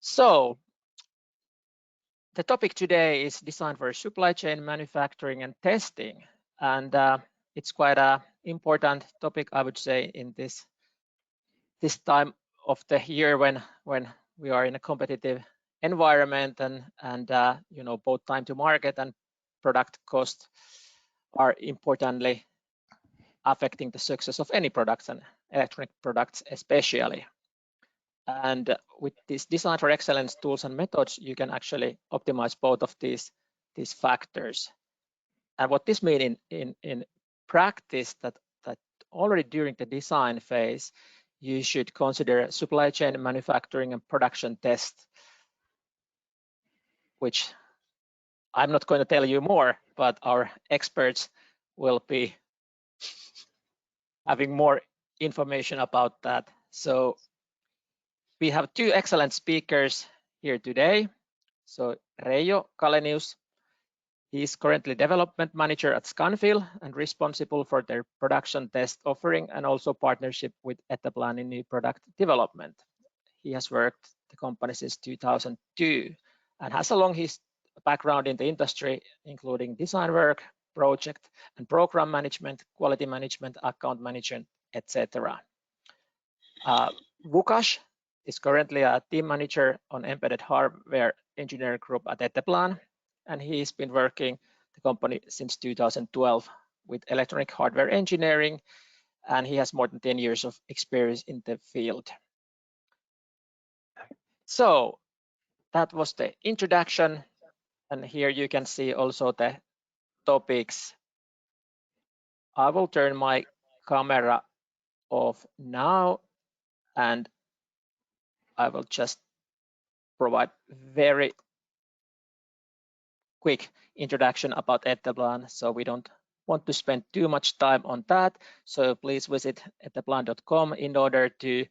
So the topic today is design for supply chain, manufacturing, and testing. And it's quite an important topic, I would say, in this time of the year when we are in a competitive environment and you know, both time to market and product cost are importantly affecting the success of any products and electronic products especially. And with this design for excellence tools and methods, you can actually optimize both of these factors. And what this means in practice, that already during the design phase, you should consider supply chain, manufacturing, and production test, which I'm not going to tell you more, but our experts will be having more information about that. So we have two excellent speakers here today. So Reijo Kalenius, he is currently development manager at Scanfil and responsible for their production test offering and also partnership with Etteplan in new product development. He has worked the company since 2002 and has a long background in the industry, including design work, project and program management, quality management, account management, etc. Vukash is currently a team manager on embedded hardware engineering group at Etteplan, and he's been working the company since 2012 with electronic hardware engineering, and he has more than 10 years of experience in the field. So that was the introduction, and here you can see also the topics. I will turn my camera off now, and I will just provide very quick introduction about Etteplan, so we don't want to spend too much time on that. So please visit etteplan.com in order to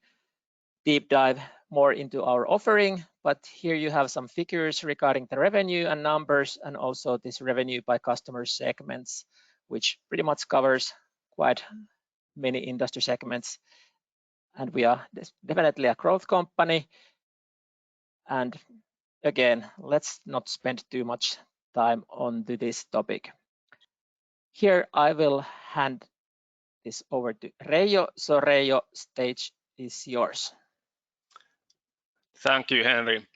deep dive more into our offering. But here you have some figures regarding the revenue and numbers, and also this revenue by customer segments, which pretty much covers quite many industry segments. And we are definitely a growth company. And again, let's not spend too much time on this topic. Here I will hand this over to Reijo. So Reijo, stage is yours. Thank you, Henry.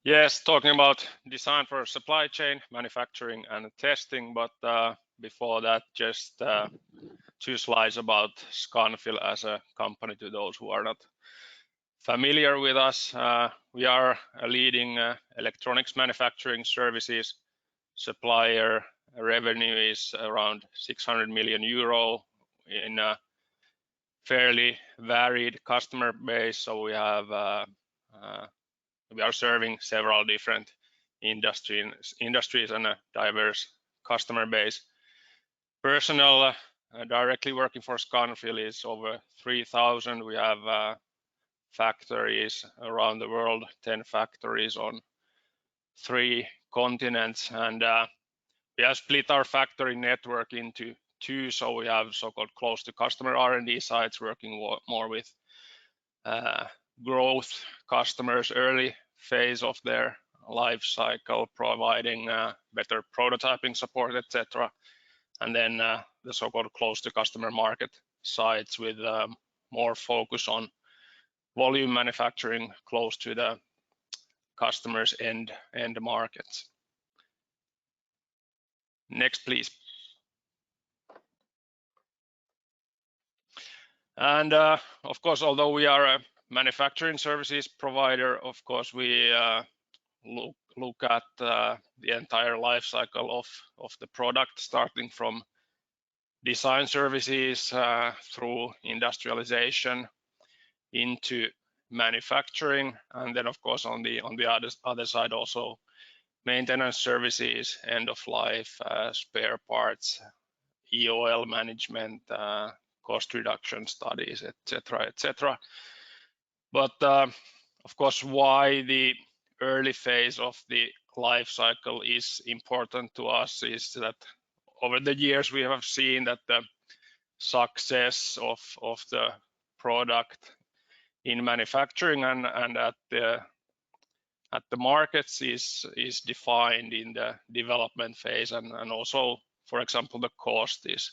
Yes, talking about design for supply chain, manufacturing and testing, but before that, just 2 slides about Scanfil as a company to those who are not familiar with us. We are a leading electronics manufacturing services supplier. Revenue is around 600 million euro in a fairly varied customer base. So we have we are serving several different industries and a diverse customer base. Personnel directly working for Scanfil is over 3,000. We have factories around the world, 10 factories on 3 continents, and we have split our factory network into 2. So we have so-called close to customer R&D sites working more with growth customers, early phase of their life cycle, providing better prototyping support, etc. And then the so-called close to customer market sites with more focus on volume manufacturing close to the customers end markets. Next, please. And of course, although we are a manufacturing services provider, of course, we look at the entire life cycle of the product, starting from design services through industrialization into manufacturing, and then of course on the other side also maintenance services, end of life, spare parts, EOL management, cost reduction studies, etc. But of course, why the early phase of the life cycle is important to us is that over the years we have seen that the success of the product in manufacturing and at at the markets is defined in the development phase, and also, for example, the cost is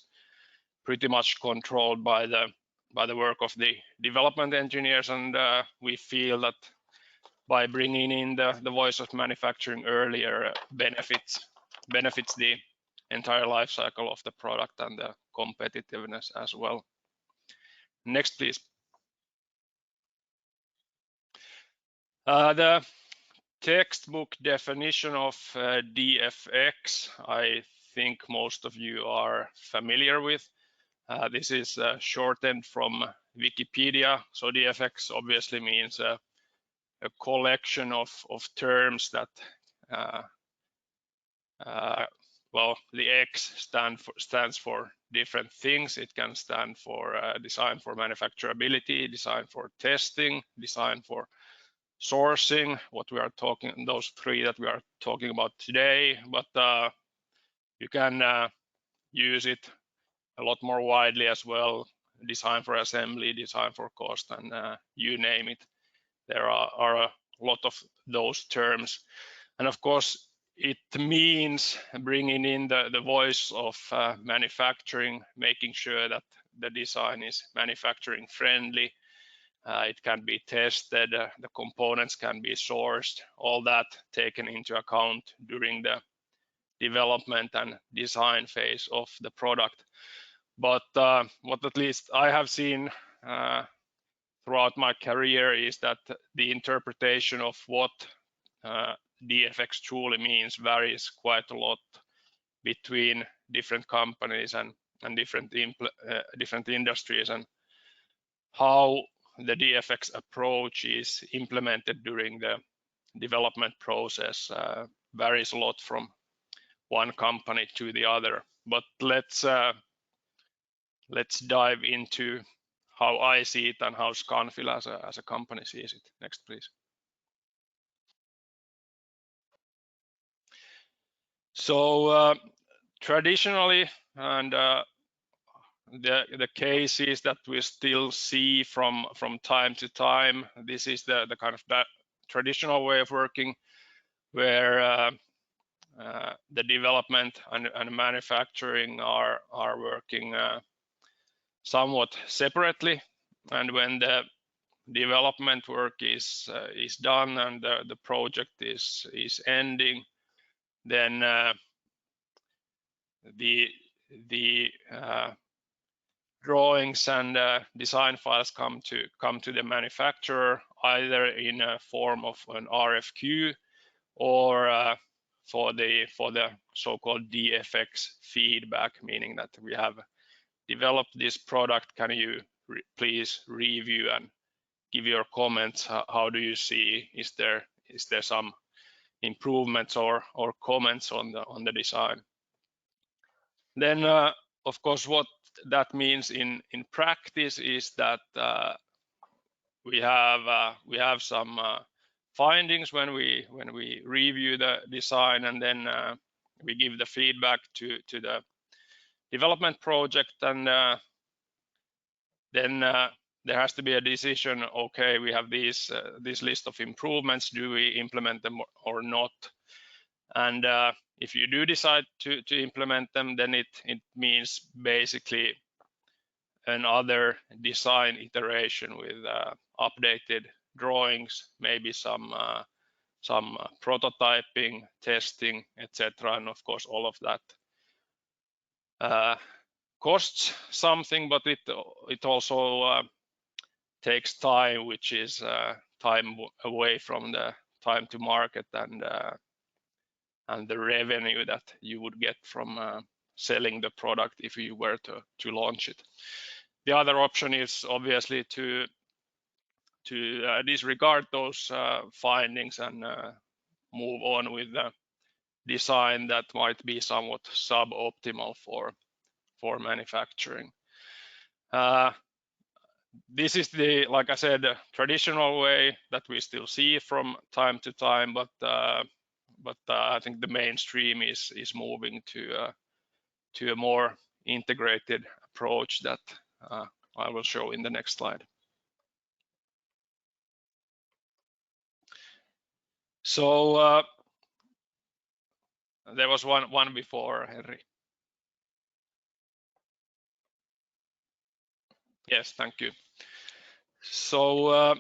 pretty much controlled by the work of the development engineers, and we feel that by bringing in the voice of manufacturing earlier benefits the entire life cycle of the product and the competitiveness as well. Next, please. The textbook definition of DFX, I think most of you are familiar with. This is shortened from Wikipedia. So DFX obviously means a collection of terms that, well, the X stands for different things. It can stand for design for manufacturability, design for testing, design for sourcing, what we are talking, those three that we are talking about today, but you can use it a lot more widely as well. Design for assembly, design for cost, and you name it. There are a lot of those terms. And of course, it means bringing in the voice of manufacturing, making sure that the design is manufacturing friendly. It can be tested, the components can be sourced, all that taken into account during the development and design phase of the product. But what at least I have seen throughout my career is that the interpretation of what DFX truly means varies quite a lot between different companies and different industries, and how the DFX approach is implemented during the development process varies a lot from one company to the other. But let's dive into how I see it and how Scanfil as a company sees it. Next, please. So traditionally, and the cases that we still see from time to time, this is the kind of that traditional way of working, where the development and manufacturing are working somewhat separately, and when the development work is done and the project is ending, then the drawings and design files come to the manufacturer, either in a form of an RFQ or for the so-called DFX feedback, meaning that we have developed this product. Can you please review and give your comments? How do you see? Is there some improvements or comments on the design? Then, of course, what that means in practice is that we have some findings when we review the design, and then we give the feedback to the development project, and then there has to be a decision. Okay, we have this list of improvements. Do we implement them or not? And if you do decide to implement them, then it means basically another design iteration with updated drawings, maybe some prototyping, testing, etc. And of course, all of that costs something, but it also takes time, which is time away from the time to market and the revenue that you would get from selling the product if you were to launch it. The other option is obviously to disregard those findings and move on with the design that might be somewhat suboptimal for manufacturing. This is the, like I said, traditional way that we still see from time to time, but I think the mainstream is moving to a more integrated approach that I will show in the next slide. So there was one before, Henry. Yes, thank you. So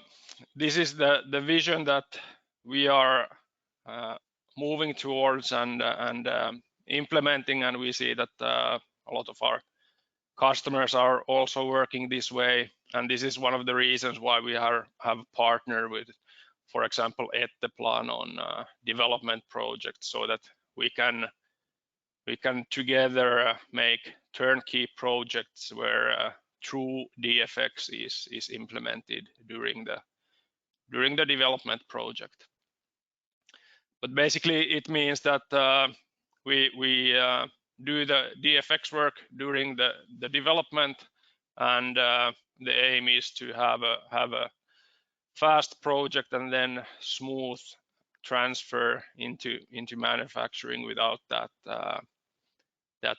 this is the vision that we are moving towards and implementing, and we see that a lot of our customers are also working this way, and this is one of the reasons why we have partnered with, for example, Etteplan on development projects, so that we can together make turnkey projects where true DFX is implemented during the development project. But basically, it means that we do the DFX work during the development, and the aim is to have a fast project and then smooth transfer into manufacturing without that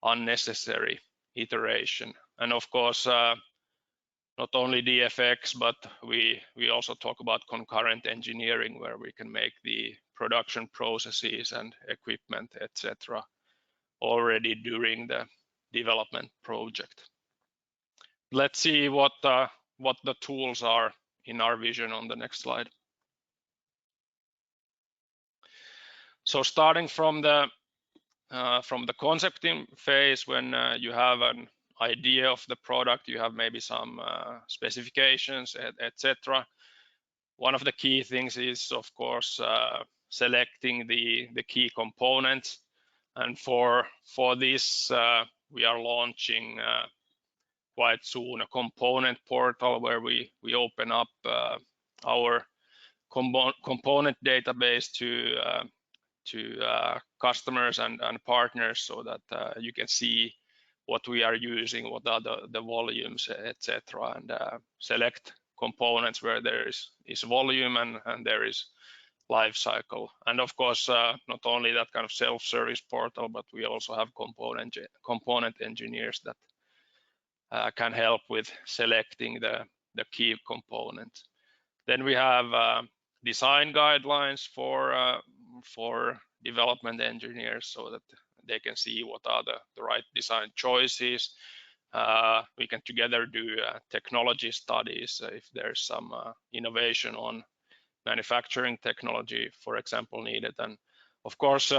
unnecessary iteration. And of course, not only DFX, but we also talk about concurrent engineering, where we can make the production processes and equipment, etc., already during the development project. Let's see what the tools are in our vision on the next slide. So starting from the concepting phase, when you have an idea of the product, you have maybe some specifications, etc. One of the key things is, of course, selecting the key components, and for this we are launching quite soon a component portal where we open up our component database to customers and partners, so that you can see what we are using, what are the volumes, etc., and select components where there is volume and there is life cycle. And of course, not only that kind of self-service portal, but we also have component engineers that can help with selecting the key component. Then we have design guidelines for development engineers, so that they can see what are the right design choices. We can together do technology studies if there's some innovation on manufacturing technology, for example, needed. And of course,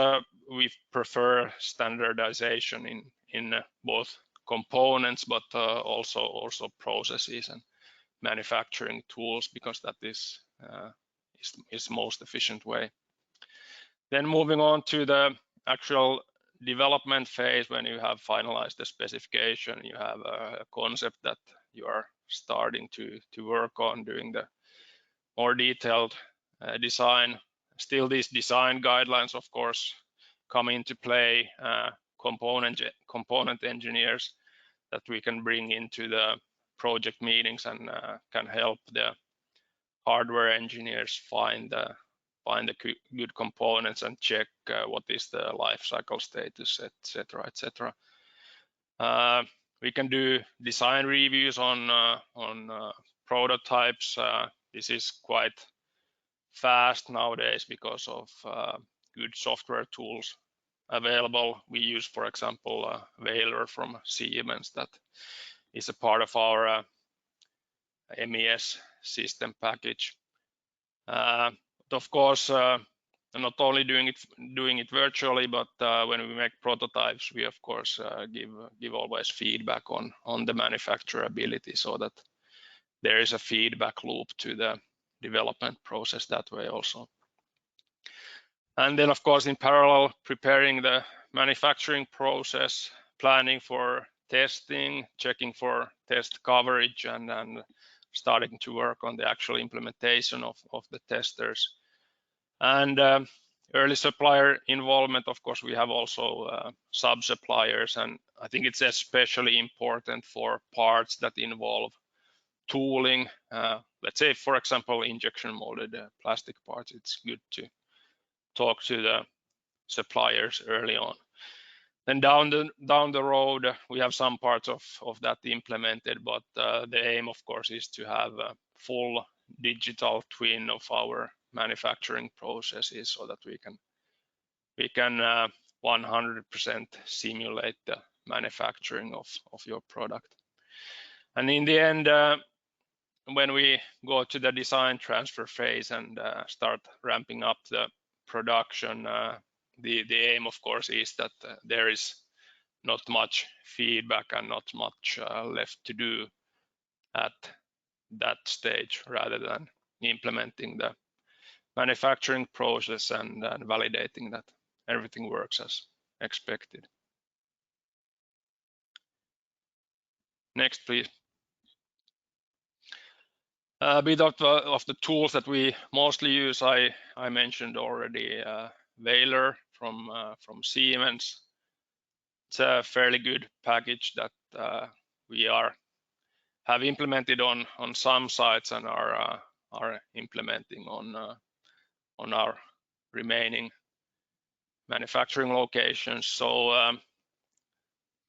we prefer standardization in both components, but also processes and manufacturing tools, because that is most efficient way. Then moving on to the actual development phase, when you have finalized the specification, you have a concept that you are starting to work on, doing the more detailed design. Still, these design guidelines, of course, come into play. Component engineers that we can bring into the project meetings and can help the hardware engineers find the good components and check what is the life cycle status, etc., etc. We can do design reviews on prototypes. This is quite fast nowadays because of good software tools available. We use, for example, Whaler from Siemens, that is a part of our MES system package. Of course, not only doing it virtually, but when we make prototypes, we of course give always feedback on the manufacturability, so that there is a feedback loop to the development process that way also. And then, of course, in parallel, preparing the manufacturing process, planning for testing, checking for test coverage, and starting to work on the actual implementation of the testers. And early supplier involvement, of course, we have also sub-suppliers, and I think it's especially important for parts that involve tooling. Let's say, for example, injection molded plastic parts. It's good to talk to the suppliers early on. Then down the road, we have some parts of that implemented, but the aim, of course, is to have a full digital twin of our manufacturing processes so that we can 100% simulate the manufacturing of your product. And in the end, when we go to the design transfer phase and start ramping up the production, the aim, of course, is that there is not much feedback and not much left to do at that stage, rather than implementing the manufacturing process and validating that everything works as expected. Next, please. A bit of the tools that we mostly use, I mentioned already. Veiler from Siemens. It's a fairly good package that we have implemented on some sites and are implementing on our remaining manufacturing locations. So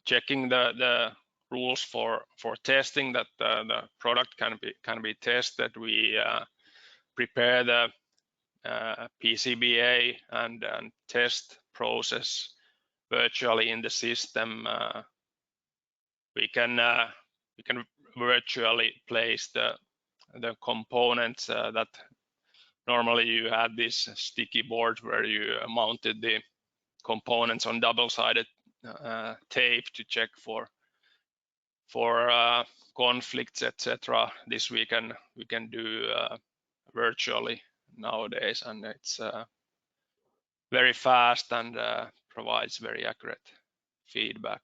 checking the rules for testing that the product can be tested. We prepare the PCBA and test process virtually in the system. We can virtually place the components that normally you had this sticky board where you mounted the components on double-sided tape to check for conflicts, etc. This we can do virtually nowadays, and it's very fast and provides very accurate feedback.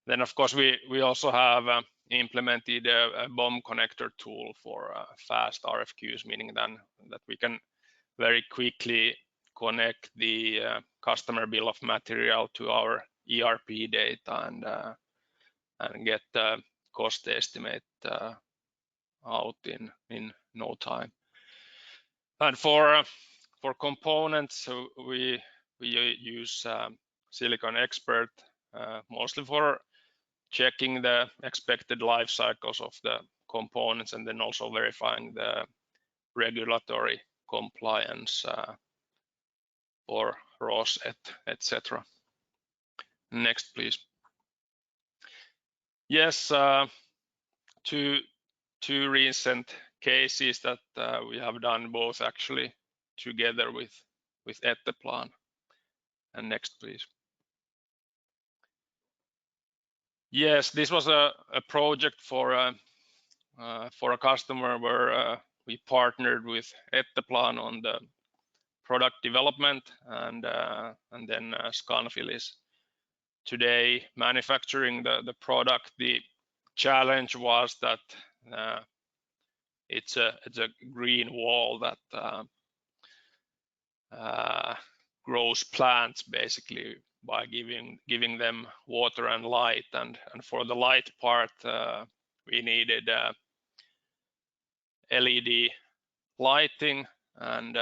Then, of course, we also have implemented a bomb connector tool for fast RFQs, meaning then that we can very quickly connect the customer bill of material to our ERP data and get the cost estimate out in no time. And for components, we use Silicon Expert mostly for checking the expected life cycles of the components, and then also verifying the regulatory compliance for ROS, etc. Next, please. Yes, two recent cases that we have done, both actually together with Etteplan. And next, please. Yes, this was a project for a customer where we partnered with Etteplan on the product development, and then Scanfil is today manufacturing the product. The challenge was that it's a green wall that grows plants basically by giving them water and light, and for the light part we needed LED lighting, and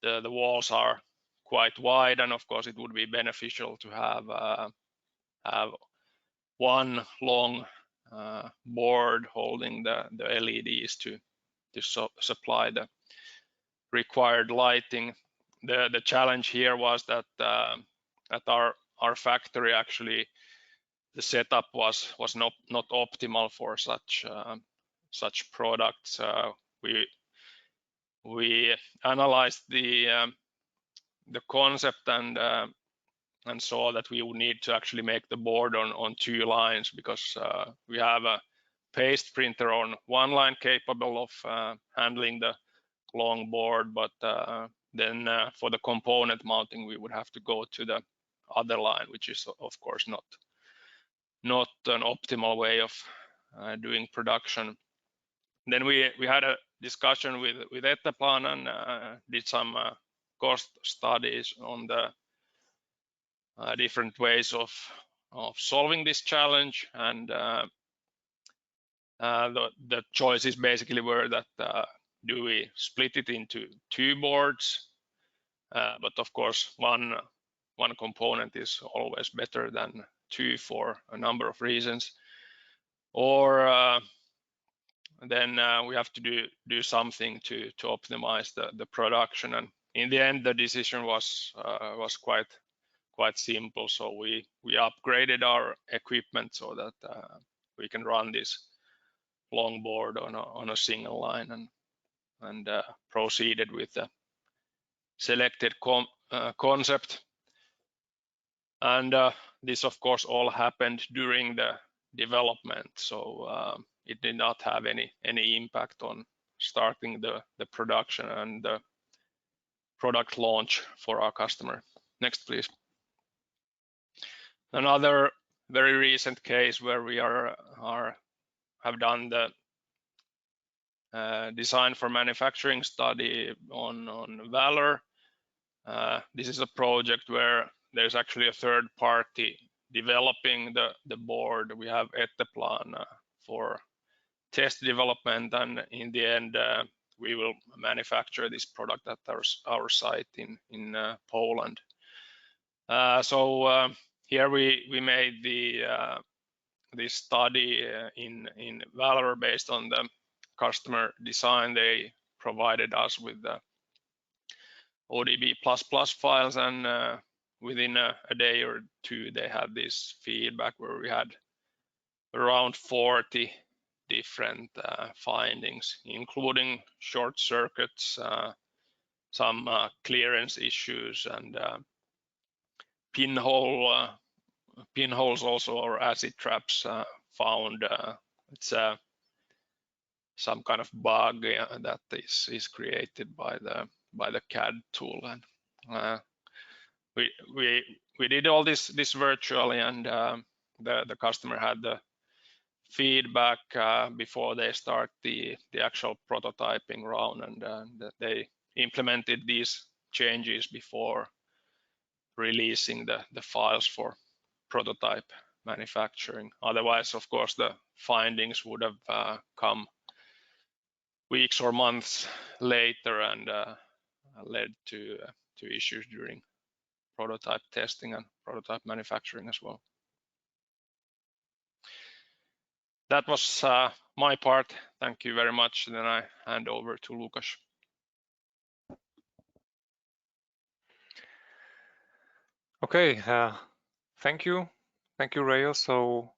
the walls are quite wide, and of course it would be beneficial to have one long board holding the LEDs to supply the required lighting. The challenge here was that at our factory, actually the setup was not optimal for such products. We analyzed the concept and saw that we would need to actually make the board on 2 lines, because we have a paste printer on 1 line capable of handling the long board, but then for the component mounting we would have to go to the other line, which is of course not an optimal way of doing production. Then we had a discussion with Etteplan and did some cost studies on the different ways of solving this challenge, and the choices basically were that do we split it into 2 boards, but of course one component is always better than 2 for a number of reasons, or then we have to do something to optimize the production. And in the end, the decision was quite simple. So we upgraded our equipment so that we can run this long board on a single line, and proceeded with the selected concept. And this, of course, all happened during the development, so it did not have any impact on starting the production and the product launch for our customer. Next, please. Another very recent case where we have done the design for manufacturing study on Valor. This is a project where there's actually a third party developing the board. We have Etteplan for test development, and in the end we will manufacture this product at our site in Poland. So here we made this study in Valor based on the customer design. They provided us with the ODB++ files, and within a day or two they had this feedback where we had around 40 different findings, including short circuits, some clearance issues, and pinholes also, or acid traps found. It's some kind of bug that is created by the CAD tool, and we did all this virtually, and the customer had the feedback before they start the actual prototyping round, and they implemented these changes before releasing the files for prototype manufacturing. Otherwise, of course, the findings would have come weeks or months later, and led to issues during prototype testing and prototype manufacturing as well. That was my part. Thank you very much. Then I hand over to Lukas. Okay, thank you, Reijo. So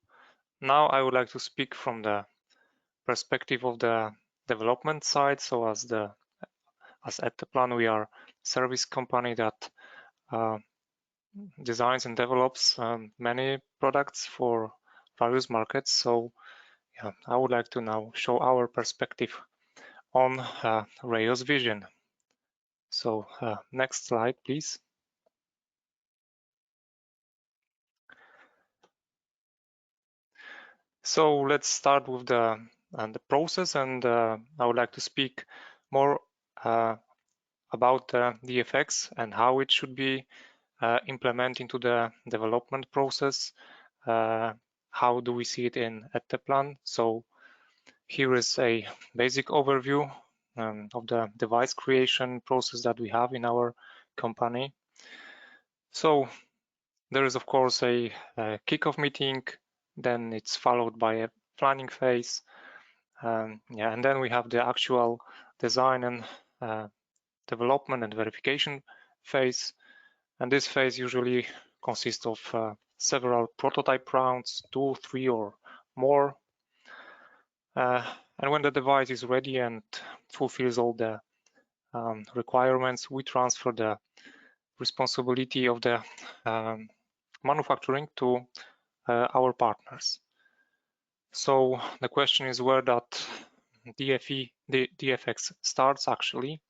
now I would like to speak from the perspective of the development side. So as Etteplan, we are a service company that designs and develops many products for various markets. So yeah, I would like to now show our perspective on Reijo's vision. So next slide, please. So let's start with the process, and I would like to speak more about the DFX and how it should be implemented into the development process. How do we see it in Etteplan? So here is a basic overview of the device creation process that we have in our company. So there is, of course, a kickoff meeting, then it's followed by a planning phase, and then we have the actual design and development and verification phase. And this phase usually consists of several prototype rounds, 2, 3, or more. And when the device is ready and fulfills all the requirements, we transfer the responsibility of the manufacturing to our partners. So the question is where that DFX starts actually.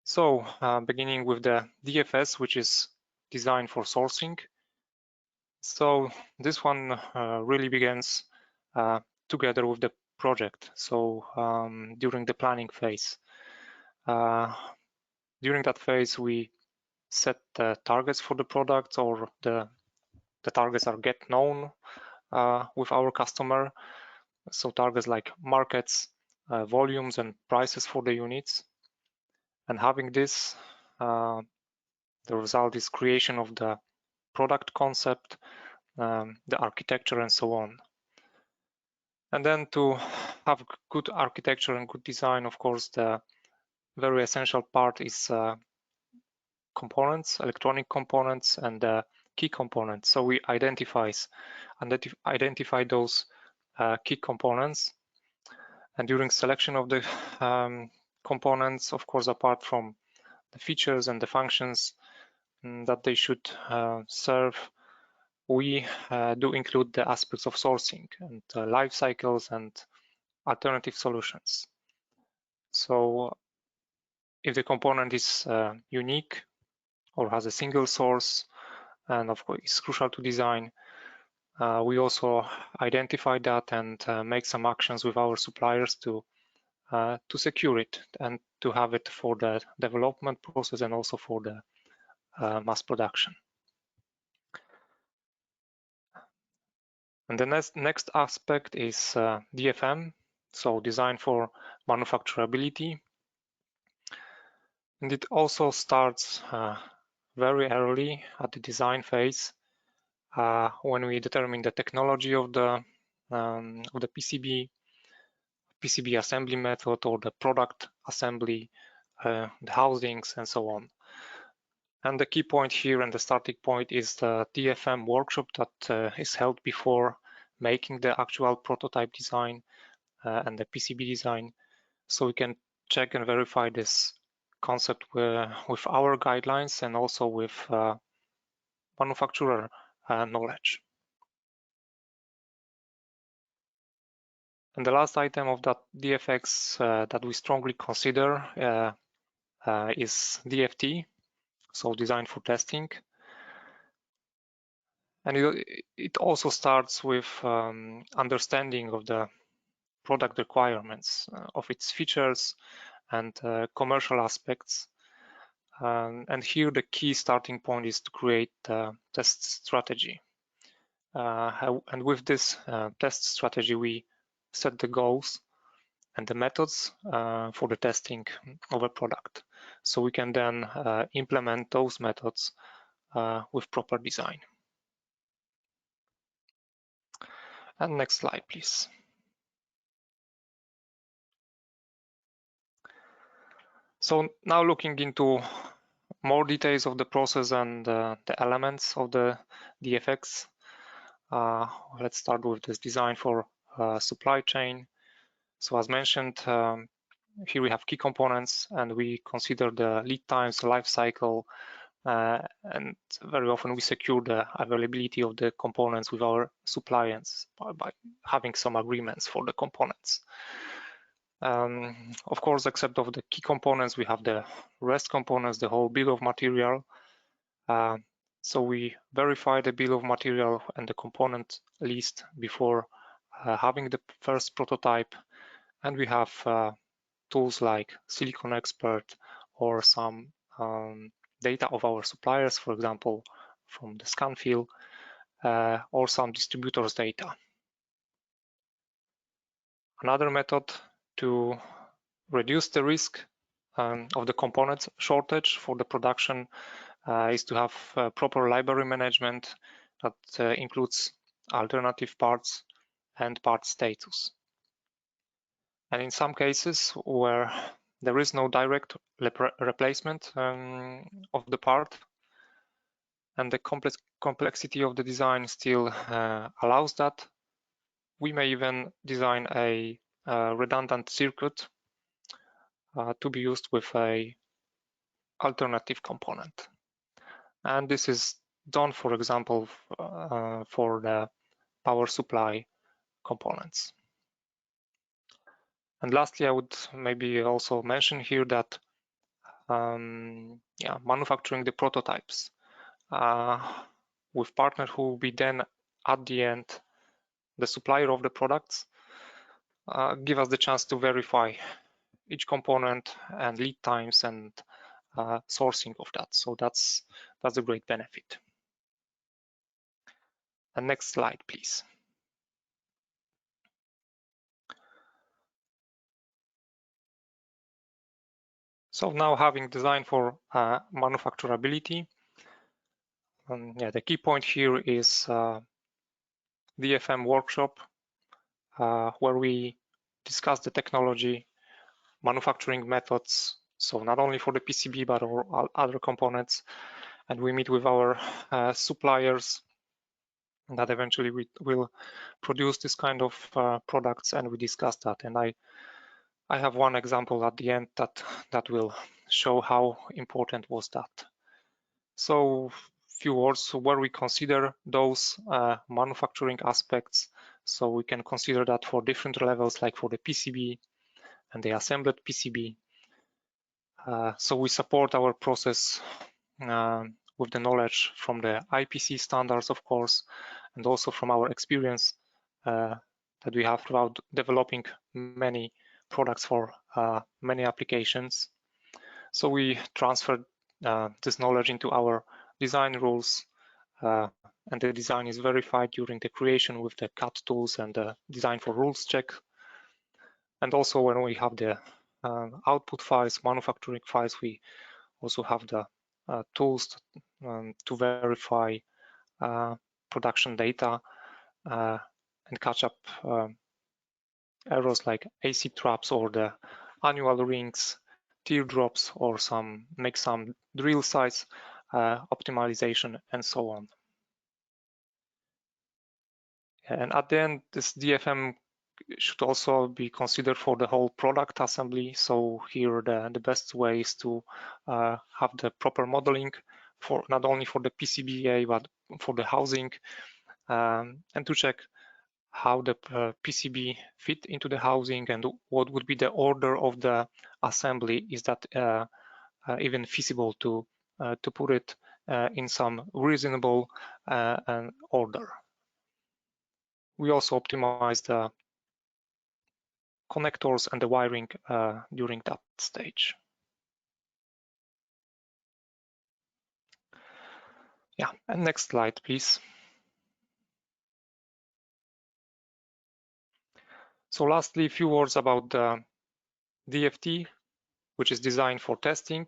So beginning with the DFS, which is designed for sourcing. So this one really begins together with the project. So during the planning phase. During that phase, we set the targets for the product, or the targets are get known with our customer. So targets like markets, volumes, and prices for the units. And having this, the result is creation of the product concept, the architecture, and so on. And then to have good architecture and good design, of course, the very essential part is components, electronic components, and key components. So we identify those key components. And during selection of the components, of course, apart from the features and the functions that they should serve, we do include the aspects of sourcing and life cycles and alternative solutions. So if the component is unique or has a single source, and of course it's crucial to design, we also identify that and make some actions with our suppliers to secure it and to have it for the development process and also for the mass production. And the next aspect is DFM, so design for manufacturability. And it also starts very early at the design phase when we determine the technology of the PCB assembly method or the product assembly, the housings, and so on. And the key point here and the starting point is the DFM workshop that is held before making the actual prototype design and the PCB design, so we can check and verify this concept with our guidelines and also with manufacturer knowledge. And the last item of that DFX that we strongly consider is DFT, so design for testing. And it also starts with understanding of the product requirements, of its features and commercial aspects. And here the key starting point is to create a test strategy. And with this test strategy, we set the goals and the methods for the testing of a product. So we can then implement those methods with proper design. And next slide, please. So now looking into more details of the process and the elements of the DFX. Let's start with this design for supply chain. So as mentioned, here we have key components and we consider the lead times, life cycle, and very often we secure the availability of the components with our suppliers by having some agreements for the components. Of course, except of the key components, we have the rest components, the whole bill of material. So we verify the bill of material and the component list before having the first prototype. And we have tools like Silicon Expert or some data of our suppliers, for example, from the Scanfil, or some distributors data. Another method to reduce the risk of the components shortage for the production is to have proper library management that includes alternative parts and part status. And in some cases where there is no direct replacement of the part and the complexity of the design still allows that, we may even design a redundant circuit to be used with a alternative component. And this is done, for example, for the power supply components. And lastly, I would maybe also mention here that manufacturing the prototypes with partner who will be then at the end the supplier of the products give us the chance to verify each component and lead times and sourcing of that. So that's a great benefit. And next slide, please. So now having designed for manufacturability, the key point here is DFM workshop where we discuss the technology, manufacturing methods, so not only for the PCB but all other components, and we meet with our suppliers that eventually we will produce this kind of products, and we discuss that. And I have one example at the end that will show how important was that. So few words where we consider those manufacturing aspects. So we can consider that for different levels, like for the PCB and the assembled PCB. So we support our process with the knowledge from the IPC standards, of course, and also from our experience that we have throughout developing many products for many applications. So we transfer this knowledge into our design rules, and the design is verified during the creation with the CAD tools and the design for rules check. And also when we have the output files, manufacturing files, we also have the tools to verify production data and catch up errors like AC traps or the annual rings, teardrops, or make some drill size optimization, and so on. And at the end, this DFM should also be considered for the whole product assembly. So here the best way is to have the proper modeling for not only for the PCBA but for the housing, and to check how the PCB fit into the housing and what would be the order of the assembly. Is that even feasible to put it in some reasonable order? We also optimize the connectors and the wiring during that stage. Yeah, and next slide, please. So lastly, a few words about the DFT, which is designed for testing.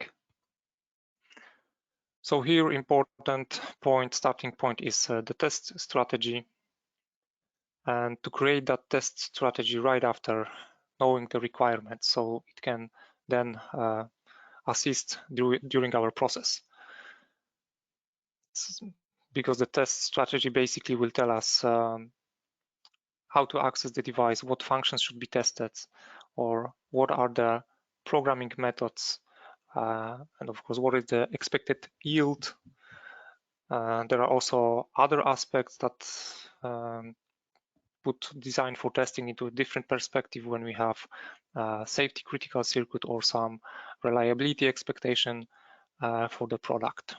So here, important point, starting point is the test strategy. And to create that test strategy right after knowing the requirements, so it can then assist during our process. Because the test strategy basically will tell us how to access the device, what functions should be tested, or what are the programming methods, and of course, what is the expected yield. There are also other aspects that put design for testing into a different perspective when we have safety critical circuit or some reliability expectation for the product.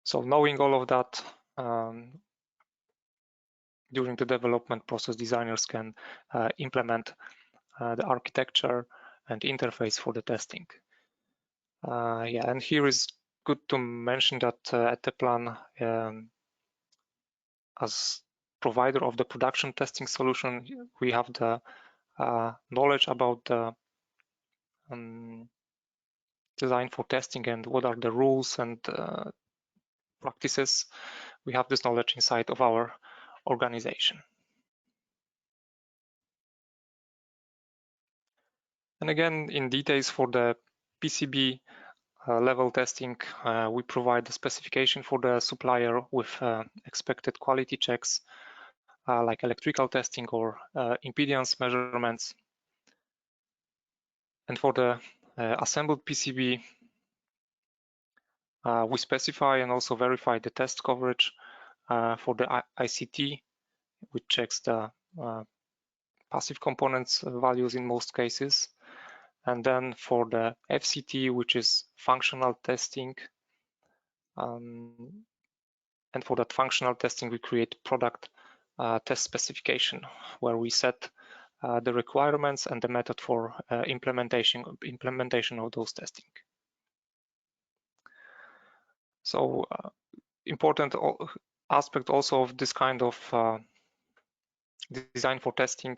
So knowing all of that, during the development process, designers can implement the architecture and interface for the testing. Yeah, and here is good to mention that Etteplan, as provider of the production testing solution, we have the knowledge about the design for testing and what are the rules and practices. We have this knowledge inside of our organization. And again, in details for the PCB level testing, we provide the specification for the supplier with expected quality checks like electrical testing or impedance measurements. And for the assembled PCB, we specify and also verify the test coverage for the ICT, which checks the passive components values in most cases. And then for the FCT, which is functional testing, and for that functional testing, we create product test specification where we set the requirements and the method for implementation of those testing. So important aspect also of this kind of design for testing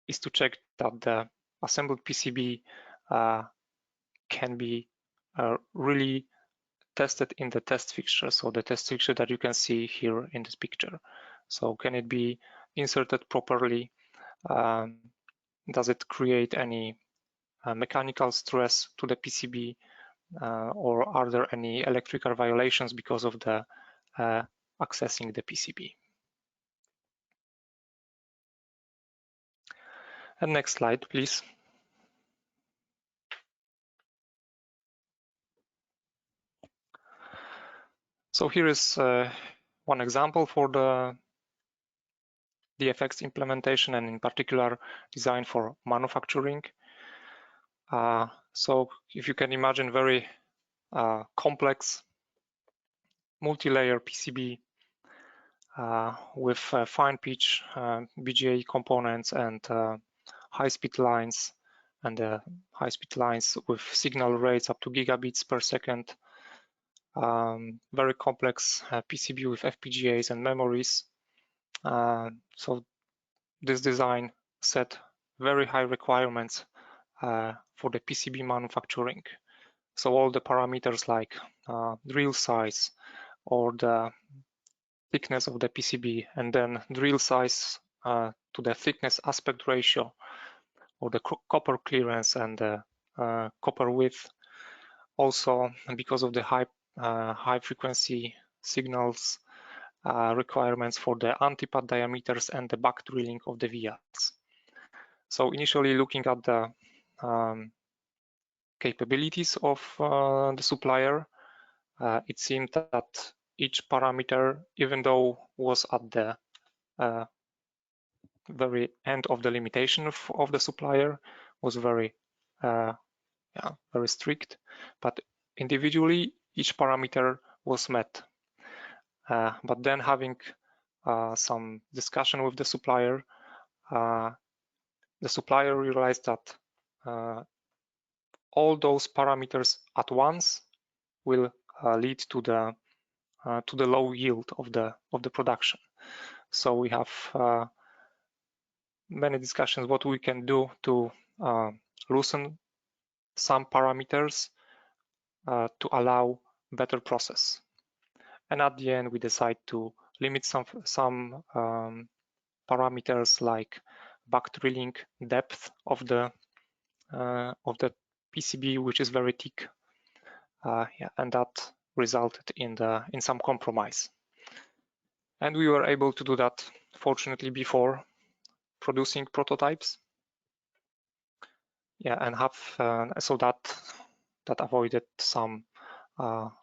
is to check that the assembled PCB can be really tested in the test fixture. So the test fixture that you can see here in this picture. So can it be inserted properly? Does it create any mechanical stress to the PCB, or are there any electrical violations because of the accessing the PCB? And next slide, please. So here is one example for the DFX implementation, and in particular design for manufacturing. So if you can imagine, very complex multi-layer PCB with fine pitch BGA components and high-speed lines, and high-speed lines with signal rates up to gigabits per second. Very complex PCB with FPGAs and memories. So this design set very high requirements for the PCB manufacturing. So all the parameters like drill size or the thickness of the PCB, and then drill size to the thickness aspect ratio, or the copper clearance and the copper width. Also, because of the high frequency signals, requirements for the antipad diameters and the back drilling of the vias. So initially looking at the capabilities of the supplier, it seemed that each parameter, even though was at the very end of the limitation of the supplier, was very very strict, but individually each parameter was met. But then having some discussion with the supplier realized that all those parameters at once will lead to the low yield of the production. So we have many discussions what we can do to loosen some parameters to allow better process. And at the end, we decide to limit some parameters like back drilling depth of the PCB, which is very thick, and that resulted in some compromise. And we were able to do that, fortunately, before producing prototypes. Yeah, and have so that avoided some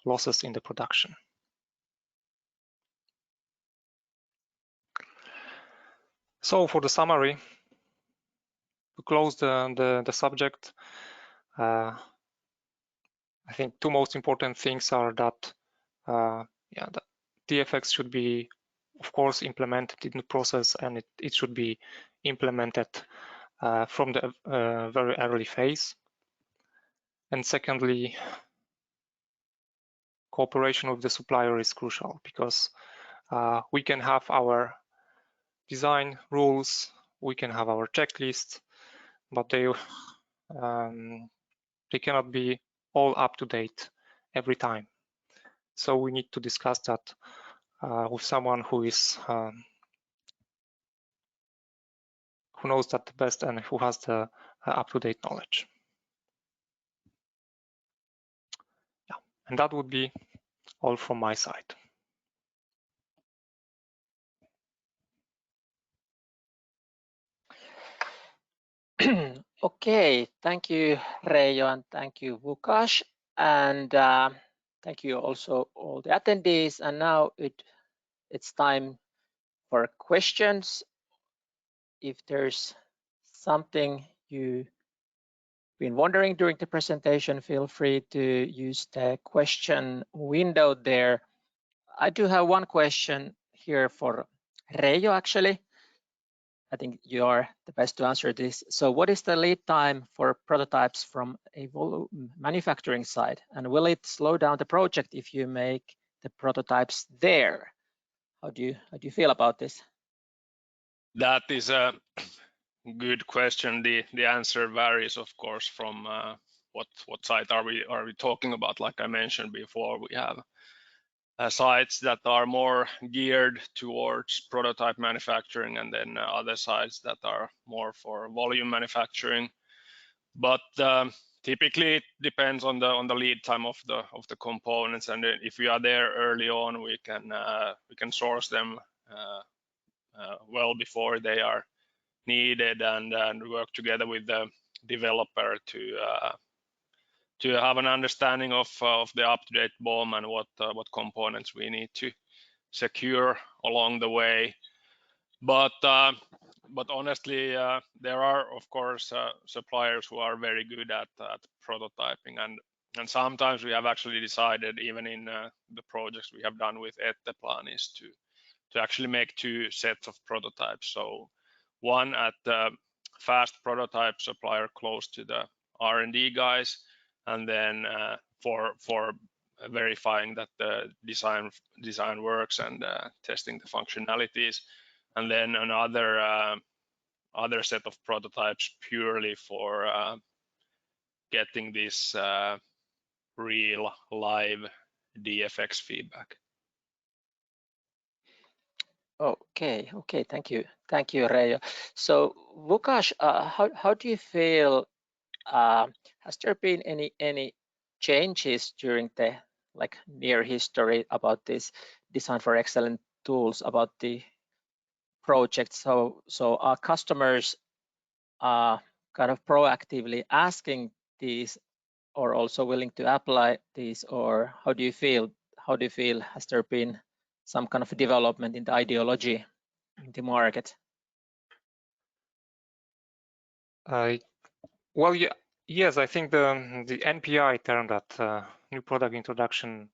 losses in the production. So for the summary, to close the subject, I think two most important things are that the DFX should be, of course, implemented in the process, and it should be implemented from the very early phase. And secondly, cooperation with the supplier is crucial, because we can have our design rules, we can have our checklists, but they cannot be all up to date every time. So we need to discuss that with someone who is who knows that the best and who has the up-to-date knowledge. Yeah, and that would be all from my side. Okay, thank you, Reijo, and thank you, Łukasz, and thank you also all the attendees. And now it's time for questions. If there's something you've been wondering during the presentation, feel free to use the question window there. I do have one question here for Reijo, actually. I think you are the best to answer this. So what is the lead time for prototypes from a manufacturing side? And will it slow down the project if you make the prototypes there? How do you feel about this? That is a good question. The answer varies, of course, from what site are we talking about. Like I mentioned before, we have sites that are more geared towards prototype manufacturing, and then other sites that are more for volume manufacturing. But typically it depends on the lead time of the components, and if we are there early on, we can source them well before they are needed, and work together with the developer to have an understanding of the up-to-date BOM and what components we need to secure along the way. But honestly, there are of course suppliers who are very good at prototyping, and sometimes we have actually decided, even in the projects we have done with Etteplan, is to actually make 2 sets of prototypes. So one at the fast prototype supplier close to the R&D guys, and then for verifying that the design works and testing the functionalities, and then another other set of prototypes purely for getting this real live DFX feedback. Okay, thank you, Reijo. So Vukash, how do you feel? Has there been any changes during the near history about this design for excellent tools, about the project? So are customers kind of proactively asking these, or also willing to apply these, or how do you feel? Has there been some kind of development in the ideology in the market? Well, yeah, yes, I think the NPI term, that new product introduction,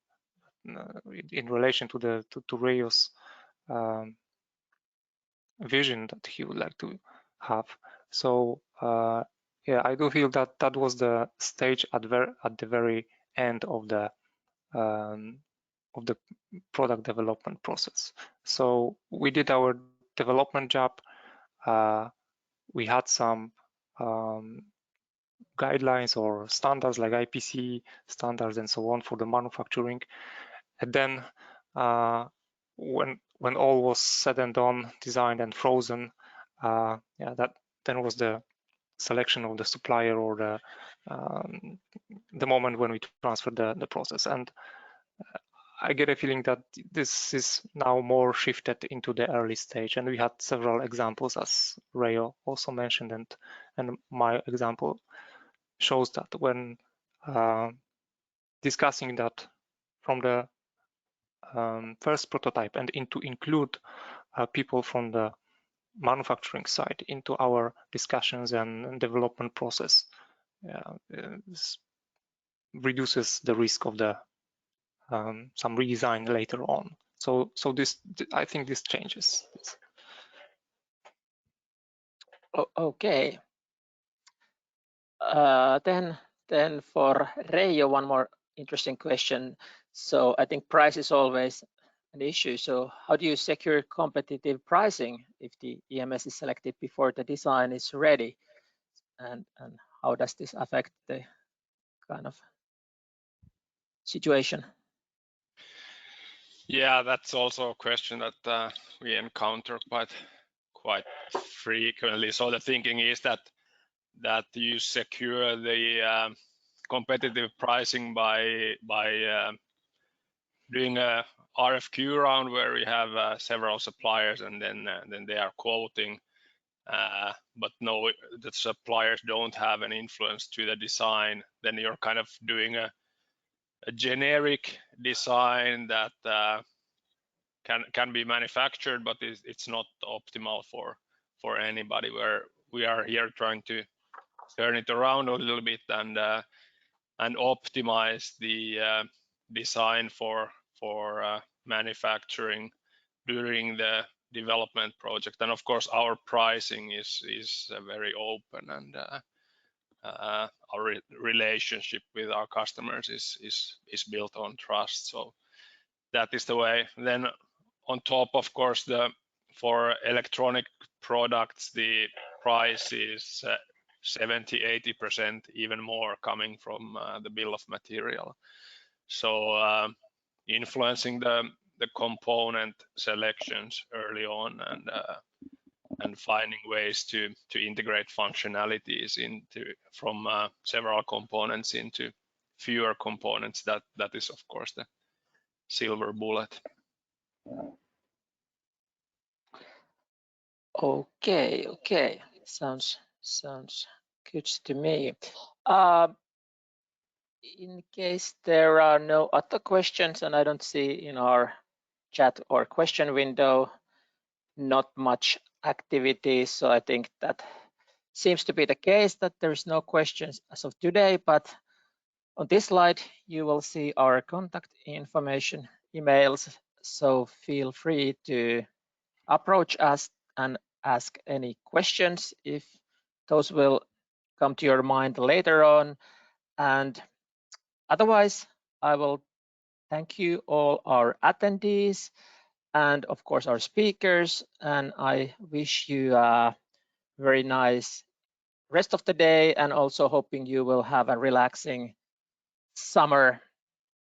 in relation to Reijo's vision that he would like to have. So yeah, I do feel that that was the stage at the very end of the product development process. So we did our development job. We had some guidelines or standards like IPC standards and so on for the manufacturing. And then when all was said and done, designed and frozen, yeah, that then was the selection of the supplier, or the moment when we transferred the process. And I get a feeling that this is now more shifted into the early stage, and we had several examples, as Reijo also mentioned, and my example shows that when discussing that from the first prototype and to include people from the manufacturing side into our discussions and development process, this reduces the risk of the some redesign later on. So this, I think this changes. Okay. Then for Reijo, one more interesting question. So I think price is always an issue. So how do you secure competitive pricing if the EMS is selected before the design is ready? And how does this affect the kind of situation? Yeah, that's also a question that we encounter quite frequently. So the thinking is that you secure the competitive pricing by doing a RFQ round where we have several suppliers, and then they are quoting, but no, the suppliers don't have an influence to the design. Then you're kind of doing a generic design that can be manufactured, but it's not optimal for anybody. Where we are here trying to turn it around a little bit and optimize the design for manufacturing during the development project. And of course, our pricing is very open, and our relationship with our customers is built on trust. So that is the way. Then on top, of course, for electronic products, the price is 70-80% even more coming from the bill of material. So influencing the component selections early on, and finding ways to integrate functionalities from several components into fewer components. That is of course the silver bullet. Okay. Sounds good to me. In case there are no other questions, and I don't see in our chat or question window not much activity, so I think that seems to be the case, that there is no questions as of today. But on this slide you will see our contact information, emails, so feel free to approach us and ask any questions if those will come to your mind later on. And otherwise, I will thank you all our attendees and of course our speakers, and I wish you a very nice rest of the day, and also hoping you will have a relaxing summer